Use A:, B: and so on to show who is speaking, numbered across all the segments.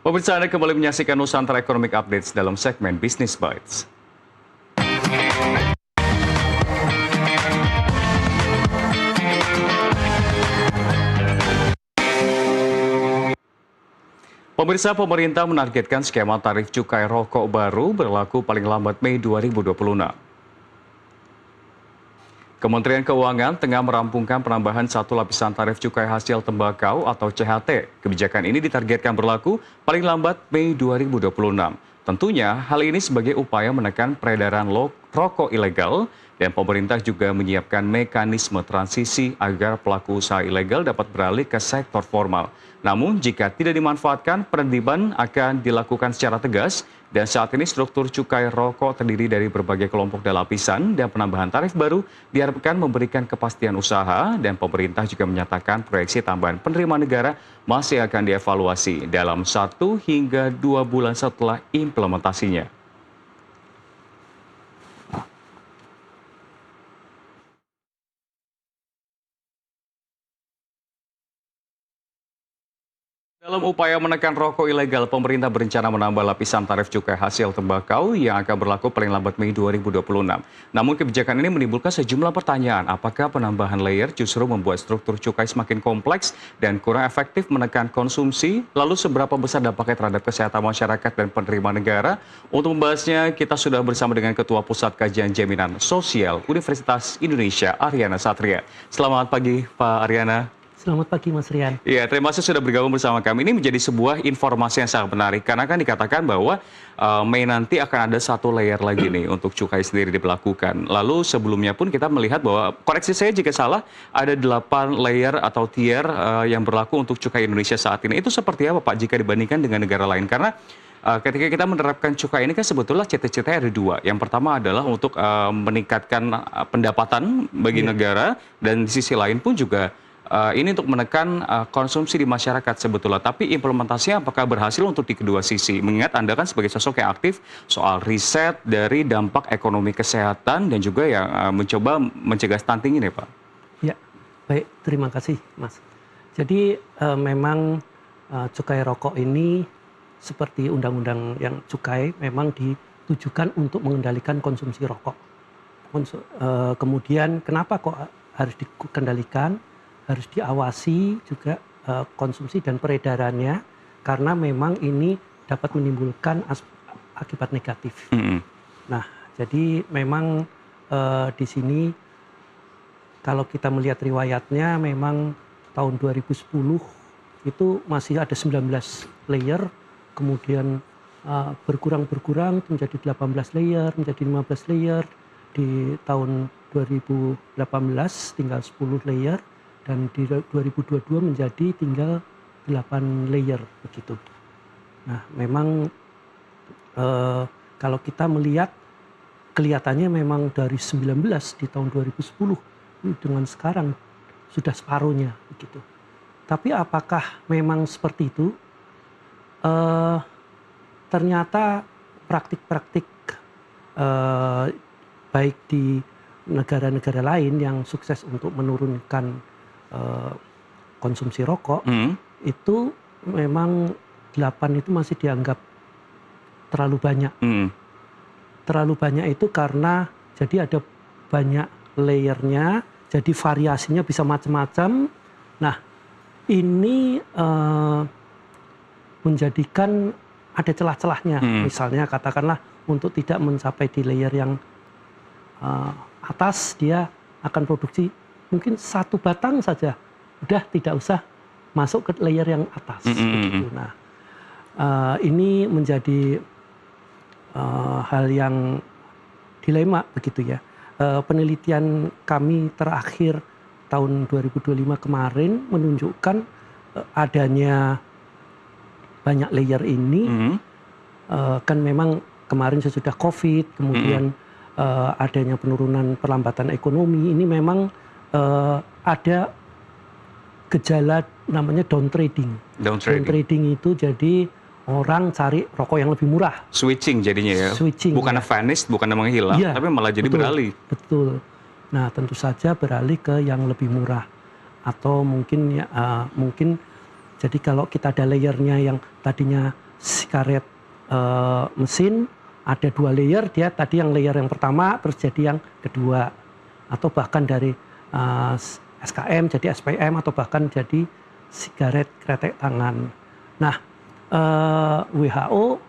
A: Pemirsa, Anda kembali menyaksikan Nusantara Economic Updates dalam segmen Business Bites. Pemirsa, pemerintah menargetkan skema tarif cukai rokok baru berlaku paling lambat Mei 2026. Kementerian Keuangan tengah merampungkan penambahan satu lapisan tarif cukai hasil tembakau atau CHT. Kebijakan ini ditargetkan berlaku paling lambat Mei 2026. Tentunya hal ini sebagai upaya menekan peredaran rokok ilegal dan pemerintah juga menyiapkan mekanisme transisi agar pelaku usaha ilegal dapat beralih ke sektor formal. Namun jika tidak dimanfaatkan, penertiban akan dilakukan secara tegas dan saat ini struktur cukai rokok terdiri dari berbagai kelompok dan lapisan dan penambahan tarif baru diharapkan memberikan kepastian usaha dan pemerintah juga menyatakan proyeksi tambahan penerimaan negara masih akan dievaluasi dalam 1 hingga 2 bulan setelah implementasinya. Dalam upaya menekan rokok ilegal, pemerintah berencana menambah lapisan tarif cukai hasil tembakau yang akan berlaku paling lambat Mei 2026. Namun kebijakan ini menimbulkan sejumlah pertanyaan. Apakah penambahan layer justru membuat struktur cukai semakin kompleks dan kurang efektif menekan konsumsi? Lalu seberapa besar dampaknya terhadap kesehatan masyarakat dan penerimaan negara? Untuk membahasnya, kita sudah bersama dengan Ketua Pusat Kajian Jaminan Sosial Universitas Indonesia, Aryana Satria. Selamat pagi, Pak Aryana.
B: Selamat pagi, Mas Rian.
A: Iya, terima kasih sudah bergabung bersama kami. Ini menjadi sebuah informasi yang sangat menarik karena kan dikatakan bahwa Mei nanti akan ada satu layer lagi nih untuk cukai sendiri diberlakukan. Lalu sebelumnya pun kita melihat bahwa, koreksi saya jika salah, ada 8 layer atau tier yang berlaku untuk cukai Indonesia saat ini. Itu seperti apa, Pak, jika dibandingkan dengan negara lain? Karena ketika kita menerapkan cukai ini kan sebetulnya cita-citanya ada 2. Yang pertama adalah untuk meningkatkan pendapatan bagi negara dan di sisi lain pun juga ini untuk menekan konsumsi di masyarakat sebetulnya. Tapi implementasinya apakah berhasil untuk di kedua sisi? Mengingat Anda kan sebagai sosok yang aktif soal riset dari dampak ekonomi kesehatan dan juga yang mencoba mencegah stunting ini, Pak.
B: Ya, baik. Terima kasih, Mas. Jadi memang cukai rokok ini seperti undang-undang yang cukai memang ditujukan untuk mengendalikan konsumsi rokok. Kemudian kenapa kok harus dikendalikan? Harus diawasi juga konsumsi dan peredarannya karena memang ini dapat menimbulkan akibat negatif. Nah, jadi memang di sini kalau kita melihat riwayatnya memang tahun 2010 itu masih ada 19 layer, kemudian berkurang menjadi 18 layer, menjadi 15 layer, di tahun 2018 tinggal 10 layer, dan di 2022 menjadi tinggal 8 layer begitu. Nah, memang kalau kita melihat kelihatannya memang dari 19 di tahun 2010 dengan sekarang sudah separuhnya begitu. Tapi apakah memang seperti itu? Ternyata praktik-praktik baik di negara-negara lain yang sukses untuk menurunkan konsumsi rokok itu memang 8 itu masih dianggap terlalu banyak. Terlalu banyak itu karena jadi ada banyak layernya, jadi variasinya bisa macam-macam. Nah, ini menjadikan ada celah-celahnya. Misalnya katakanlah untuk tidak mencapai di layer yang atas, dia akan produksi mungkin 1 batang saja, udah tidak usah masuk ke layer yang atas. Begitu. Nah, ini menjadi hal yang dilema begitu ya. Penelitian kami terakhir tahun 2025 kemarin menunjukkan adanya banyak layer ini. Kan memang kemarin sesudah COVID, kemudian adanya penurunan perlambatan ekonomi, ini memang ada gejala namanya down trading. Down trading itu jadi orang cari rokok yang lebih murah.
A: Switching jadinya ya.
B: Switching.
A: Bukan vanish, bukan menghilang, ya, tapi malah jadi beralih.
B: Betul. Nah, tentu saja beralih ke yang lebih murah. Atau mungkin ya, mungkin jadi kalau kita ada layernya yang tadinya sigaret mesin ada 2 layer, dia tadi yang layer yang pertama terus jadi yang kedua, atau bahkan dari SKM jadi SPM, atau bahkan jadi sigaret kretek tangan. Nah, WHO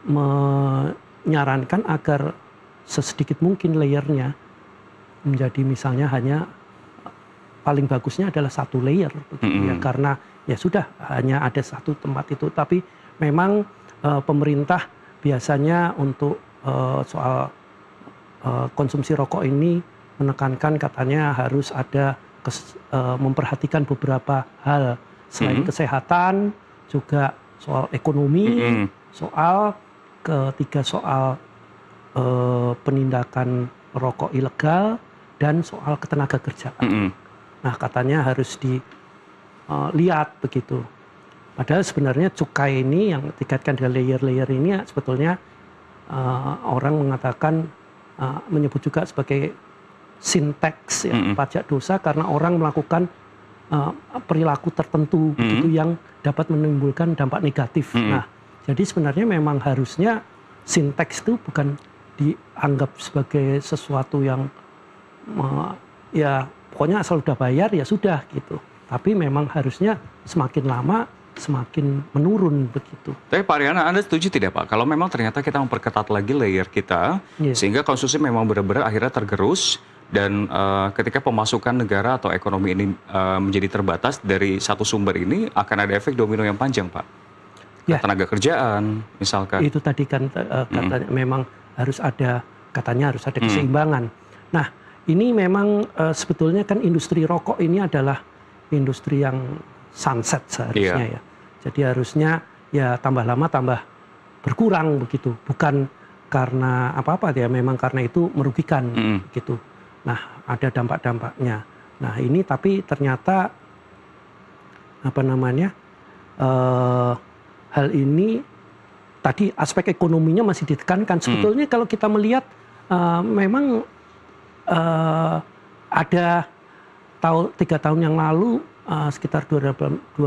B: menyarankan agar sesedikit mungkin layernya menjadi misalnya hanya paling bagusnya adalah 1 layer begitu ya, karena ya sudah hanya ada 1 tempat itu. Tapi memang pemerintah biasanya untuk soal konsumsi rokok ini menekankan katanya harus ada memperhatikan beberapa hal selain kesehatan, juga soal ekonomi, soal ketiga soal penindakan rokok ilegal, dan soal ketenaga kerjaan. Nah, katanya harus dilihat begitu. Padahal sebenarnya cukai ini yang dikaitkan dengan layer-layer ini sebetulnya orang mengatakan menyebut juga sebagai sin tax ya, pajak dosa, karena orang melakukan perilaku tertentu begitu yang dapat menimbulkan dampak negatif. Nah, jadi sebenarnya memang harusnya sin tax itu bukan dianggap sebagai sesuatu yang ya pokoknya asal udah bayar ya sudah gitu. Tapi memang harusnya semakin lama semakin menurun begitu.
A: Tapi Pak Ariana, Anda setuju tidak Pak? Kalau memang ternyata kita memperketat lagi layer kita, sehingga konsumsi memang benar-benar akhirnya tergerus, dan ketika pemasukan negara atau ekonomi ini menjadi terbatas dari satu sumber ini, akan ada efek domino yang panjang Pak? Ya. Tenaga kerjaan misalkan.
B: Itu tadi kan katanya memang harus ada, katanya harus ada keseimbangan. Nah, ini memang sebetulnya kan industri rokok ini adalah industri yang sunset seharusnya ya. Jadi harusnya ya tambah lama tambah berkurang begitu. Bukan karena apa-apa ya, memang karena itu merugikan gitu. Nah, ada dampak-dampaknya. Nah, ini tapi ternyata apa namanya? Hal ini tadi aspek ekonominya masih ditekankan. Sebetulnya kalau kita melihat memang ada 3 tahun yang lalu sekitar 218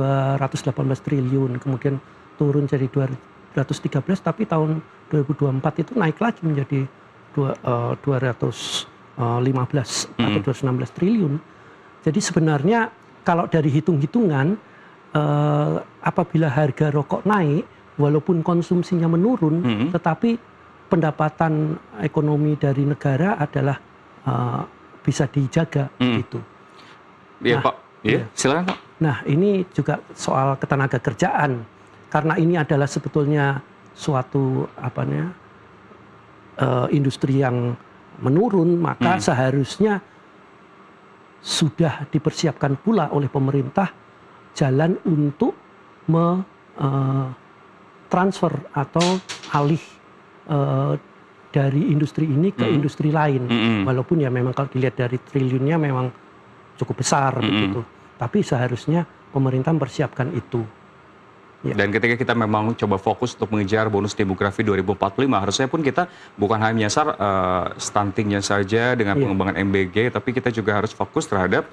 B: triliun, kemudian turun jadi 213, tapi tahun 2024 itu naik lagi menjadi 215 atau 216 triliun. Jadi sebenarnya kalau dari hitung-hitungan, apabila harga rokok naik, walaupun konsumsinya menurun, tetapi pendapatan ekonomi dari negara adalah bisa dijaga gitu.
A: Iya Pak. Iya, silakan Pak.
B: Nah, ini juga soal ketenaga kerjaan, karena ini adalah sebetulnya suatu industri yang menurun, maka seharusnya sudah dipersiapkan pula oleh pemerintah jalan untuk transfer atau alih dari industri ini ke industri lain. Walaupun ya memang kalau dilihat dari triliunnya memang cukup besar begitu. Tapi seharusnya pemerintah mempersiapkan itu. Ya.
A: Dan ketika kita memang coba fokus untuk mengejar bonus demografi 2045, harusnya pun kita bukan hanya menyasar stuntingnya saja dengan pengembangan MBG, tapi kita juga harus fokus terhadap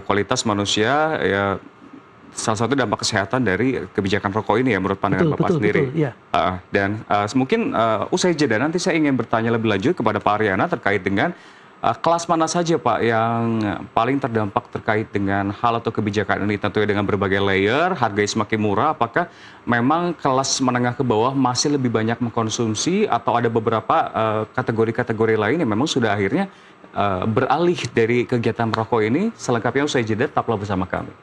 A: kualitas manusia, ya salah satu dampak kesehatan dari kebijakan rokok ini ya menurut pandangan Bapak sendiri. Betul, ya. Dan mungkin usai jeda nanti saya ingin bertanya lebih lanjut kepada Pak Ariana terkait dengan kelas mana saja Pak yang paling terdampak terkait dengan hal atau kebijakan ini, tentunya dengan berbagai layer, harganya semakin murah, apakah memang kelas menengah ke bawah masih lebih banyak mengkonsumsi, atau ada beberapa kategori-kategori lain yang memang sudah akhirnya beralih dari kegiatan merokok ini? Selengkapnya usai jeda, tetaplah bersama kami.